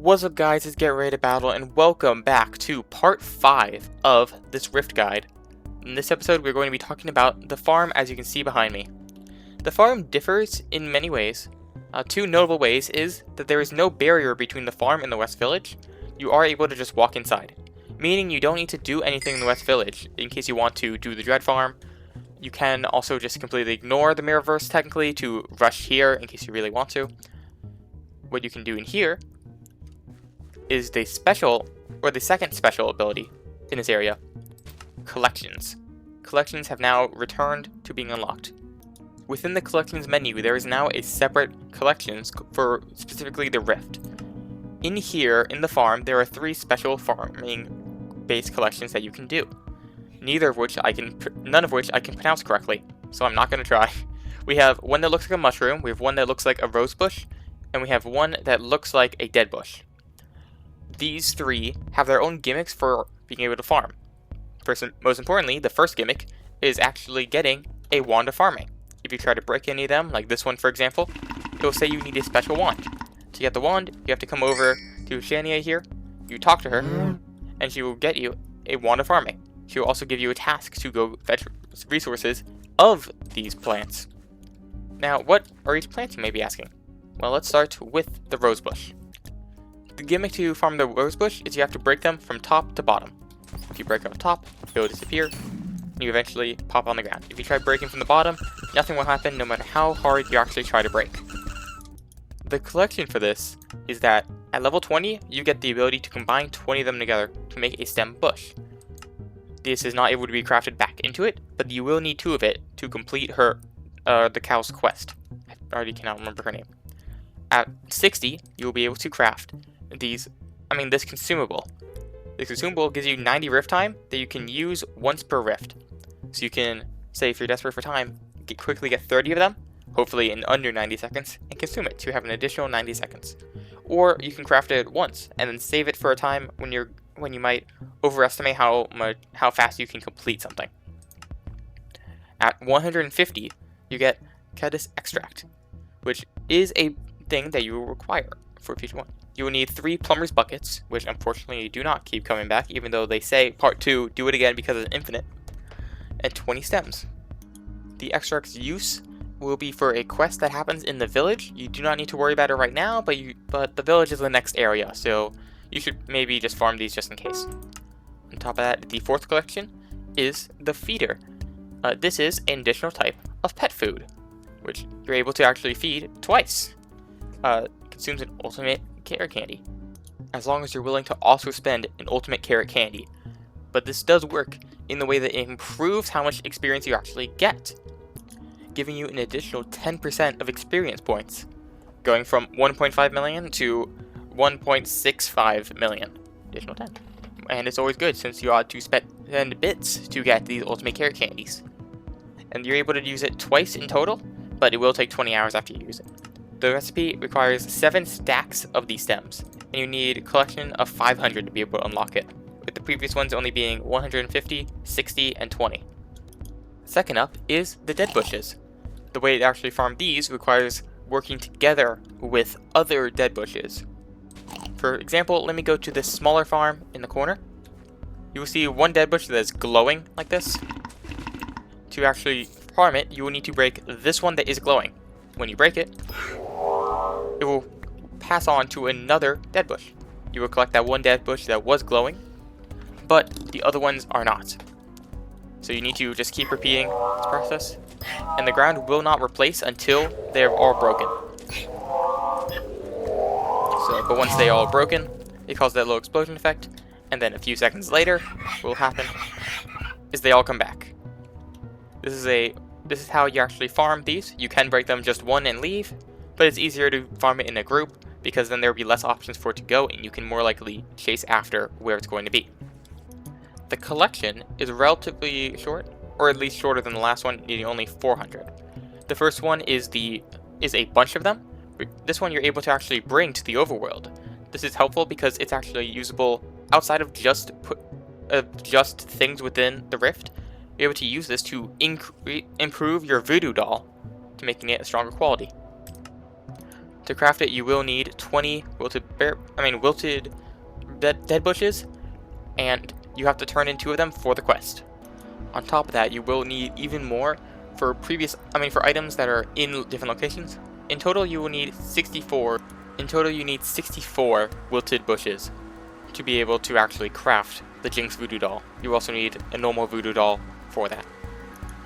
What's up guys, it's Get Ready to Battle and welcome back to part 5 of this Rift Guide. In this episode we're going to be talking about the farm as you can see behind me. The farm differs in many ways. Two notable ways is that there is no barrier between the farm and the West Village. You are able to just walk inside, meaning you don't need to do anything in the West Village in case you want to do the Dreadfarm. You can also just completely ignore the Mirrorverse technically to rush here in case you really want to. What you can do in here is the special, or the second special ability in this area, Collections. Collections have now returned to being unlocked. Within the Collections menu, there is now a separate Collections for specifically the Rift. In here, in the farm, there are 3 special farming-based collections that you can do. None of which I can pronounce correctly, so I'm not going to try. We have one that looks like a mushroom, we have one that looks like a rose bush, and we have one that looks like a dead bush. These 3 have their own gimmicks for being able to farm. Most importantly, the first gimmick is actually getting a wand of farming. If you try to break any of them, like this one for example, it will say you need a special wand. To get the wand, you have to come over to Shania here, you talk to her, and she will get you a wand of farming. She will also give you a task to go fetch resources of these plants. Now, what are each plant, you may be asking? Well, let's start with the rosebush. The gimmick to farm the rosebush is you have to break them from top to bottom. If you break up top, it will disappear, and you eventually pop on the ground. If you try breaking from the bottom, nothing will happen no matter how hard you actually try to break. The collection for this is that at level 20, you get the ability to combine 20 of them together to make a stem bush. This is not able to be crafted back into it, but you will need 2 of it to complete the cow's quest. I already cannot remember her name. At 60, you will be able to craft this consumable. The consumable gives you 90 rift time that you can use once per rift. So you can, say if you're desperate for time, quickly get 30 of them, hopefully in under 90 seconds, and consume it to have an additional 90 seconds. Or you can craft it once, and then save it for a time when you might overestimate how fast you can complete something. At 150, you get Caddis Extract, which is a thing that you will require for future one. You will need 3 plumber's buckets, which unfortunately do not keep coming back, even though they say part 2, do it again because it's infinite, and 20 stems. The extract's use will be for a quest that happens in the village. You do not need to worry about it right now, but the village is the next area, so you should maybe just farm these just in case. On top of that, the 4th collection is the feeder. This is an additional type of pet food, which you're able to actually feed twice. Consumes an ultimate carrot candy, as long as you're willing to also spend an ultimate carrot candy. But this does work in the way that it improves how much experience you actually get, giving you an additional 10% of experience points, going from 1.5 million to 1.65 million, additional 10. And it's always good since you ought to spend bits to get these ultimate carrot candies. And you're able to use it twice in total, but it will take 20 hours after you use it. The recipe requires 7 stacks of these stems, and you need a collection of 500 to be able to unlock it, with the previous ones only being 150, 60, and 20. Second up is the dead bushes. The way to actually farm these requires working together with other dead bushes. For example, let me go to this smaller farm in the corner. You will see one dead bush that is glowing like this. To actually farm it, you will need to break this one that is glowing. When you break it, it will pass on to another dead bush. You will collect that one dead bush that was glowing, but the other ones are not. So you need to just keep repeating this process, and the ground will not replace until they're all broken. But once they all are broken, it causes that little explosion effect, and then a few seconds later, what will happen is they all come back. This is how you actually farm these. You can break them just one and leave, but it's easier to farm it in a group because then there will be less options for it to go and you can more likely chase after where it's going to be. The collection is relatively short, or at least shorter than the last one, needing only 400. The first one is a bunch of them. This one you're able to actually bring to the overworld. This is helpful because it's actually usable outside of just things within the rift. You're able to use this to improve your voodoo doll to making it a stronger quality. To craft it, you will need 20 wilted dead bushes, and you have to turn in 2 of them for the quest. On top of that, you will need even more for for items that are in different locations. In total, you will need 64. In total, you need 64 wilted bushes to be able to actually craft the Jinx Voodoo Doll. You also need a normal Voodoo Doll for that.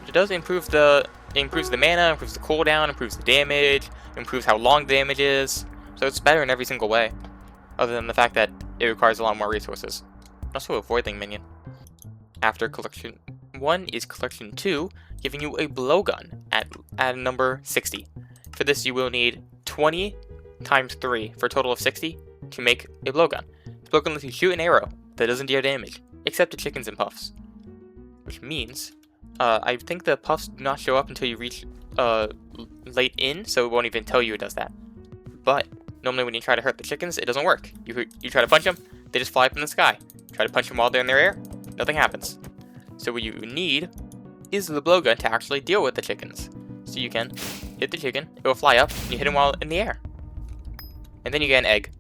It does improve the mana, improves the cooldown, improves the damage, improves how long the damage is. So it's better in every single way, other than the fact that it requires a lot more resources. Also a Voidling minion. After collection 1 is collection 2, giving you a blowgun at number 60. For this, you will need 20 times 3 for a total of 60 to make a blowgun. This blowgun lets you shoot an arrow that doesn't deal damage, except to chickens and puffs. Which means, I think the puffs do not show up until you reach late in, so it won't even tell you it does that. But normally when you try to hurt the chickens, it doesn't work. You try to punch them, they just fly up in the sky. Try to punch them while they're in their air, nothing happens. So what you need is the blowgun to actually deal with the chickens. So you can hit the chicken, it will fly up, and you hit him while in the air. And then you get an egg.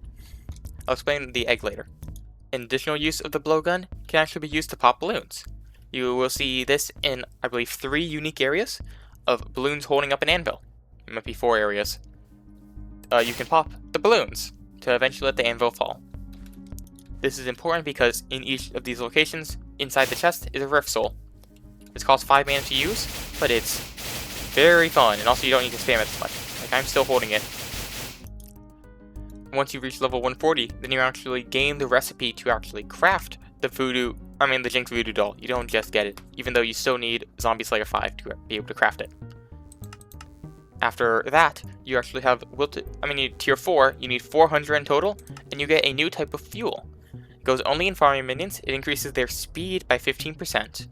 I'll explain the egg later. An additional use of the blowgun can actually be used to pop balloons. You will see this in, I believe, 3 unique areas of balloons holding up an anvil. It might be 4 areas. You can pop the balloons to eventually let the anvil fall. This is important because in each of these locations, inside the chest is a rift soul. This costs 5 mana to use, but it's very fun, and also you don't need to spam it as much. Like, I'm still holding it. Once you reach level 140, then you actually gain the recipe to actually craft the Jinx Voodoo Doll. You don't just get it, even though you still need Zombie Slayer 5 to be able to craft it. After that, you actually have tier 4, you need 400 in total, and you get a new type of fuel. It goes only in farming minions, it increases their speed by 15%.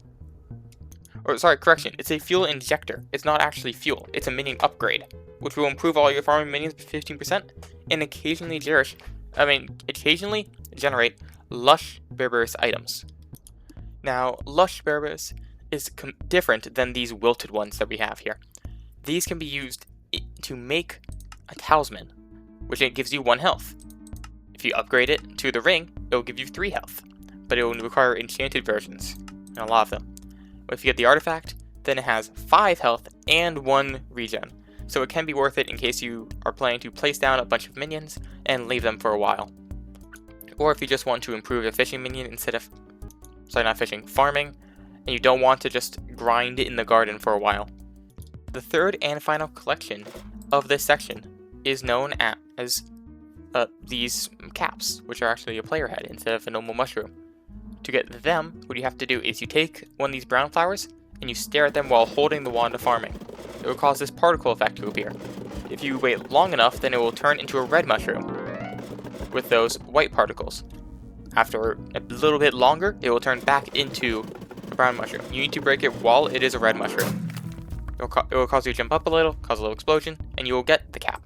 Or, sorry, correction, it's a fuel injector. It's not actually fuel, it's a minion upgrade, which will improve all your farming minions by 15%, and occasionally generate Lush Berberis items. Now, Lush Berberis is different than these wilted ones that we have here. These can be used to make a talisman, which it gives you 1 health. If you upgrade it to the ring, it will give you 3 health, but it will require enchanted versions, and a lot of them. If you get the artifact, then it has 5 health and 1 regen, so it can be worth it in case you are planning to place down a bunch of minions and leave them for a while. Or if you just want to improve a fishing minion farming, and you don't want to just grind in the garden for a while. The third and final collection of this section is known as these caps, which are actually a player head instead of a normal mushroom. To get them, what you have to do is you take one of these brown flowers and you stare at them while holding the wand of farming. It will cause this particle effect to appear. If you wait long enough, then it will turn into a red mushroom with those white particles. After a little bit longer, it will turn back into a brown mushroom. You need to break it while it is a red mushroom. It will cause you to jump up a little, cause a little explosion, and you will get the cap.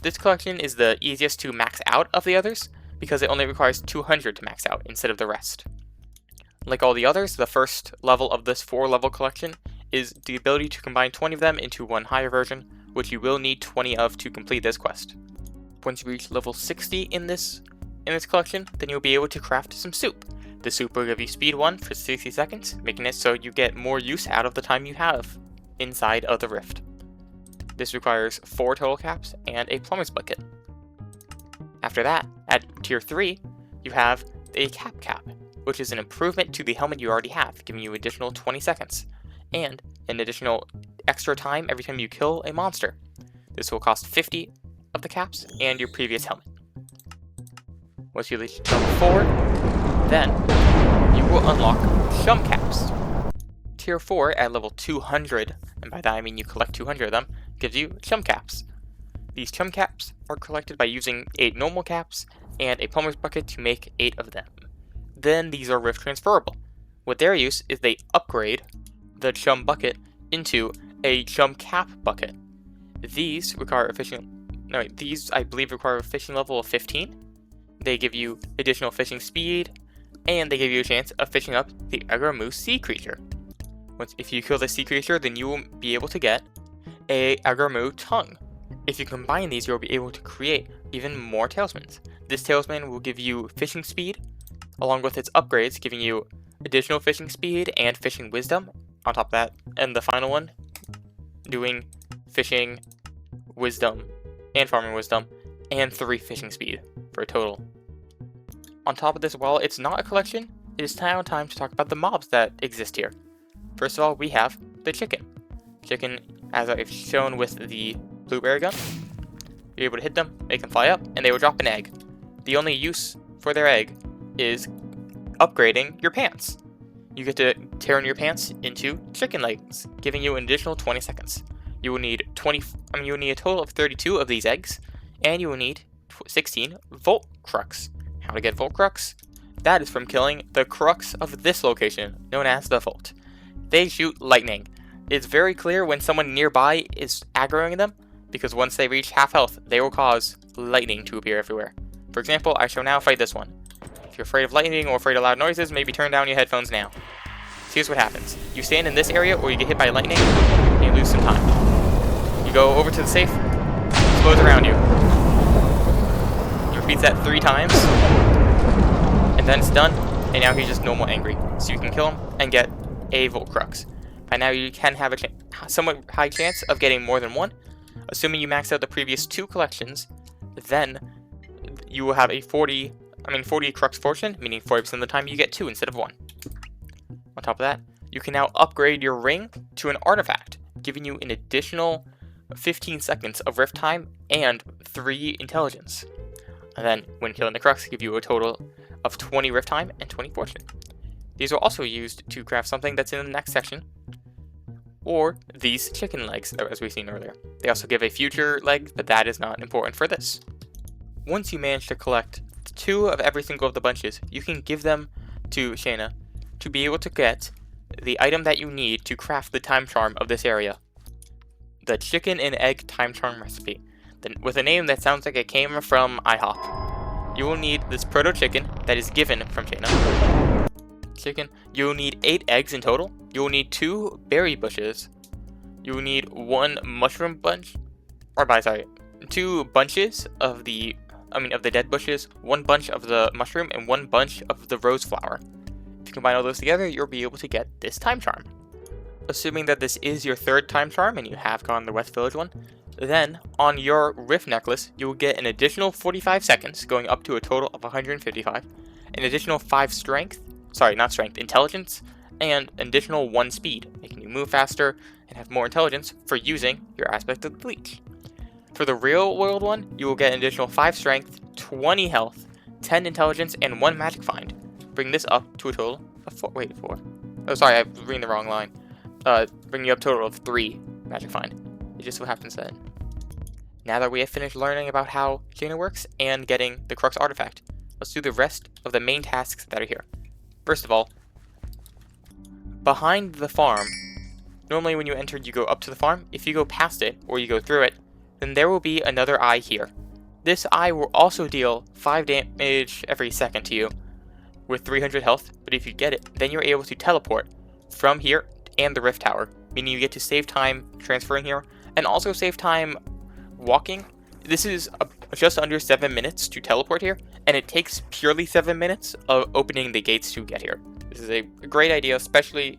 This collection is the easiest to max out of the others, because it only requires 200 to max out instead of the rest. Like all the others, the first level of this 4-level collection is the ability to combine 20 of them into one higher version, which you will need 20 of to complete this quest. Once you reach level 60 in this collection, then you'll be able to craft some soup. The soup will give you speed 1 for 60 seconds, making it so you get more use out of the time you have inside of the rift. This requires 4 total caps and a plumber's bucket. After that, at tier 3, you have a cap, which is an improvement to the helmet you already have, giving you additional 20 seconds, and an additional extra time every time you kill a monster. This will cost 50 of the caps and your previous helmet. Once you reach level 4, then you will unlock Chum Caps. Tier 4 at level 200, and by that I mean you collect 200 of them, gives you Chum Caps. These Chum Caps are collected by using 8 normal caps and a plumber's bucket to make 8 of them. Then these are rift transferable. What their use is they upgrade the Chum Bucket into a Chum Cap Bucket. These require these I believe require a fishing level of 15. They give you additional fishing speed, and they give you a chance of fishing up the Agramu sea creature. If you kill the sea creature, then you will be able to get a Agramu tongue. If you combine these, you'll be able to create even more talismans. This talisman will give you fishing speed, along with its upgrades, giving you additional fishing speed and fishing wisdom on top of that. And the final one, doing fishing wisdom and farming wisdom and 3 fishing speed for a total. On top of this, while it's not a collection, it is now time to talk about the mobs that exist here. First of all, we have the chicken. Chicken, as I've shown with the blueberry gun, you're able to hit them, make them fly up, and they will drop an egg. The only use for their egg is upgrading your pants. You get to turn your pants into chicken legs, giving you an additional 20 seconds. You will need you will need a total of 32 of these eggs, and you will need 16 Volt Crux. How to get Volt Crux? That is from killing the crux of this location, known as the Vault. They shoot lightning. It's very clear when someone nearby is aggroing them, because once they reach half health, they will cause lightning to appear everywhere. For example, I shall now fight this one. If you're afraid of lightning or afraid of loud noises, maybe turn down your headphones now. So here's what happens. You stand in this area, or you get hit by lightning, and you lose some time. You go over to the safe, explodes around you. He repeats that 3 times, and then it's done, and now he's just normal angry. So you can kill him and get a Volt Crux. By now you can have a somewhat high chance of getting more than one. Assuming you max out the previous 2 collections, then you will have a 40 Crux fortune, meaning 40% of the time you get 2 instead of 1. On top of that, you can now upgrade your ring to an artifact, giving you an additional 15 seconds of rift time and 3 intelligence. And then, when killing the Crux, give you a total of 20 rift time and 20 fortune. These are also used to craft something that's in the next section, or these chicken legs, as we've seen earlier. They also give a future leg, but that is not important for this. Once you manage to collect 2 of every single of the bunches, you can give them to Shayna to be able to get the item that you need to craft the time charm of this area. The chicken and egg time charm recipe, with a name that sounds like it came from IHOP. You will need this proto chicken that is given from Shayna. You will need 8 eggs in total. You will need 2 berry bushes. You will need 1 mushroom bunch, 2 bunches of the dead bushes, 1 bunch of the mushroom, and 1 bunch of the rose flower. If you combine all those together, you'll be able to get this time charm. Assuming that this is your 3rd time charm and you have gotten the West Village one, then on your Rift necklace, you will get an additional 45 seconds, going up to a total of 155, an additional 5 intelligence, and an additional 1 speed, making you move faster and have more intelligence for using your aspect of the bleach. For the real world one, you will get an additional 5 strength, 20 health, 10 intelligence, and 1 magic find. Bring this up to a total of 4. Oh, sorry, I was reading the wrong line. Bring you up to a total of 3 magic find. It just so happens that. Now that we have finished learning about how Shayna works and getting the Crux artifact, let's do the rest of the main tasks that are here. First of all, behind the farm, normally when you enter, you go up to the farm. If you go past it, or you go through it, then there will be another eye here. This eye will also deal 5 damage every second to you, with 300 health, but if you get it, then you're able to teleport from here and the Rift Tower, meaning you get to save time transferring here, and also save time walking. This is just under 7 minutes to teleport here, and it takes purely 7 minutes of opening the gates to get here. This is a great idea, especially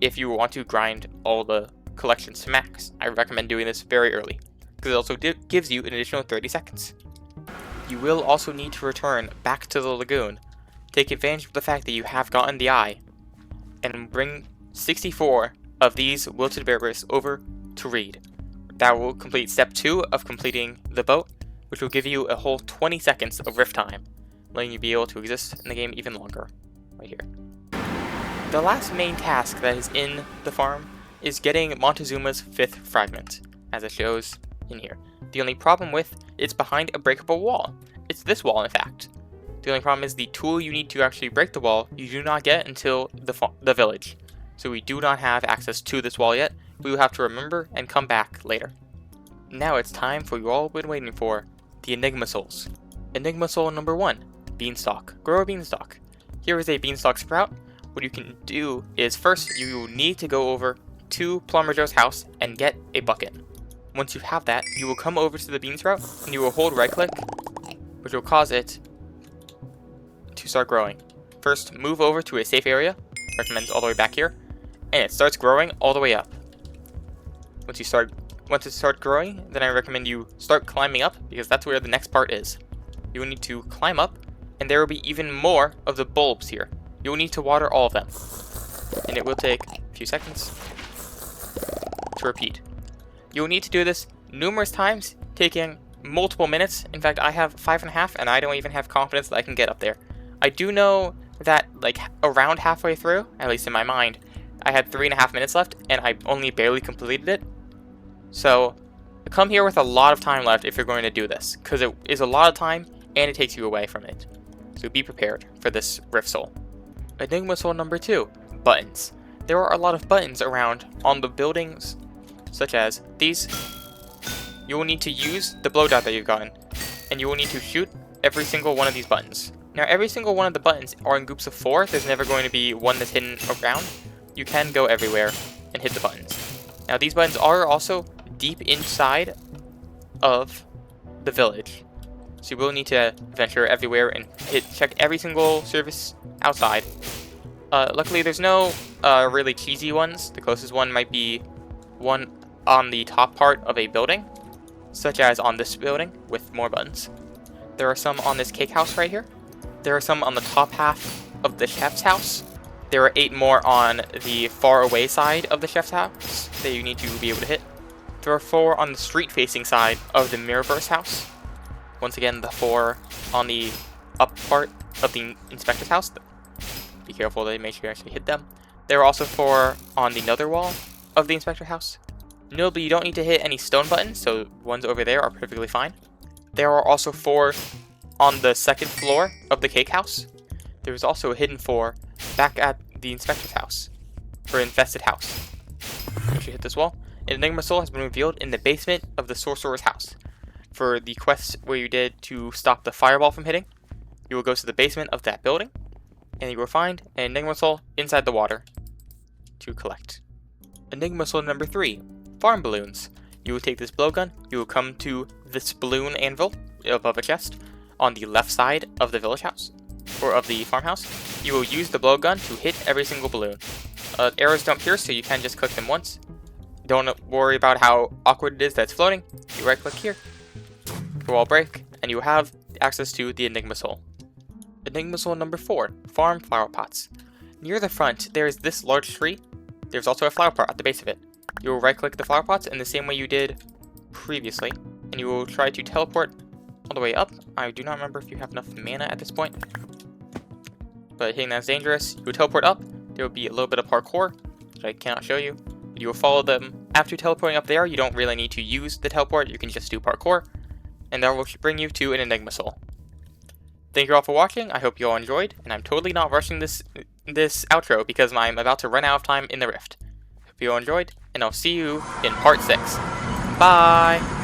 if you want to grind all the collections to max. I recommend doing this very early, because it also gives you an additional 30 seconds. You will also need to return back to the lagoon, take advantage of the fact that you have gotten the eye, and bring 64 of these wilted berries over to Reed. That will complete step 2 of completing the boat, which will give you a whole 20 seconds of rift time, letting you be able to exist in the game even longer, right here. The last main task that is in the farm is getting Montezuma's 5th fragment, as it shows in here. The only problem with it's behind a breakable wall. It's this wall, in fact. The only problem is the tool you need to actually break the wall, you do not get until the village. So we do not have access to this wall yet. We will have to remember and come back later. Now it's time for you all been waiting for, the Enigma Souls. Enigma Soul number 1, Beanstalk. Grow a beanstalk. Here is a beanstalk sprout. What you can do is first you need to go over to Plumber Joe's house and get a bucket. Once you have that, you will come over to the bean sprout, and you will hold right click, which will cause it to start growing. First, move over to a safe area, recommends all the way back here, and it starts growing all the way up. Once it starts growing, then I recommend you start climbing up, because that's where the next part is. You will need to climb up, and there will be even more of the bulbs here. You will need to water all of them, and it will take a few seconds to repeat. You will need to do this numerous times, taking multiple minutes. In fact, I have 5.5, and I don't even have confidence that I can get up there. I do know that, like, around halfway through, at least in my mind, I had 3.5 minutes left, and I only barely completed it. So, come here with a lot of time left if you're going to do this, because it is a lot of time, and it takes you away from it. So be prepared for this Rift Soul. Enigma Soul number 2, buttons. There are a lot of buttons around on the buildings, such as these. You will need to use the blow dart that you've gotten, and you will need to shoot every single one of these buttons. Now, every single one of the buttons are in groups of 4. There's never going to be one that's hidden around. You can go everywhere and hit the buttons. Now, these buttons are also deep inside of the village, so you will need to venture everywhere and check every single service outside. Luckily, there's no really cheesy ones. The closest one might be one on the top part of a building, such as on this building with more buttons. There are some on this cake house right here. There are some on the top half of the chef's house. There are 8 more on the far away side of the chef's house that you need to be able to hit. There are 4 on the street facing side of the Mirrorverse house. Once again, the 4 on the up part of the inspector's house. Be careful to make sure you actually hit them. There are also 4 on the nether wall of the inspector house. Notably, you don't need to hit any stone buttons, so ones over there are perfectly fine. There are also 4 on the second floor of the cake house. There is also a hidden 4 back at the inspector's house, or infested house. Once you hit this wall, an Enigma Soul has been revealed in the basement of the sorcerer's house. For the quest where you did to stop the fireball from hitting, you will go to the basement of that building, and you will find an Enigma Soul inside the water to collect. Enigma Soul number 3, farm balloons. You will take this blowgun, you will come to this balloon anvil above a chest on the left side of the village house, or of the farmhouse. You will use the blowgun to hit every single balloon. Arrows don't pierce, so you can just click them once. Don't worry about how awkward it is that's floating. You right click here, the wall break, and you have access to the Enigma Soul. Enigma Soul number 4, farm flower pots. Near the front, there is this large tree. There's also a flower pot at the base of it. You will right click the flower pots in the same way you did previously, and you will try to teleport all the way up. I do not remember if you have enough mana at this point, but hitting that is dangerous. You will teleport up. There will be a little bit of parkour, which I cannot show you. You will follow them. After teleporting up there, you don't really need to use the teleport. You can just do parkour, and that will bring you to an Enigma Soul. Thank you all for watching. I hope you all enjoyed, and I'm totally not rushing this outro because I'm about to run out of time in the Rift. Hope you all enjoyed, and I'll see you in part 6. Bye!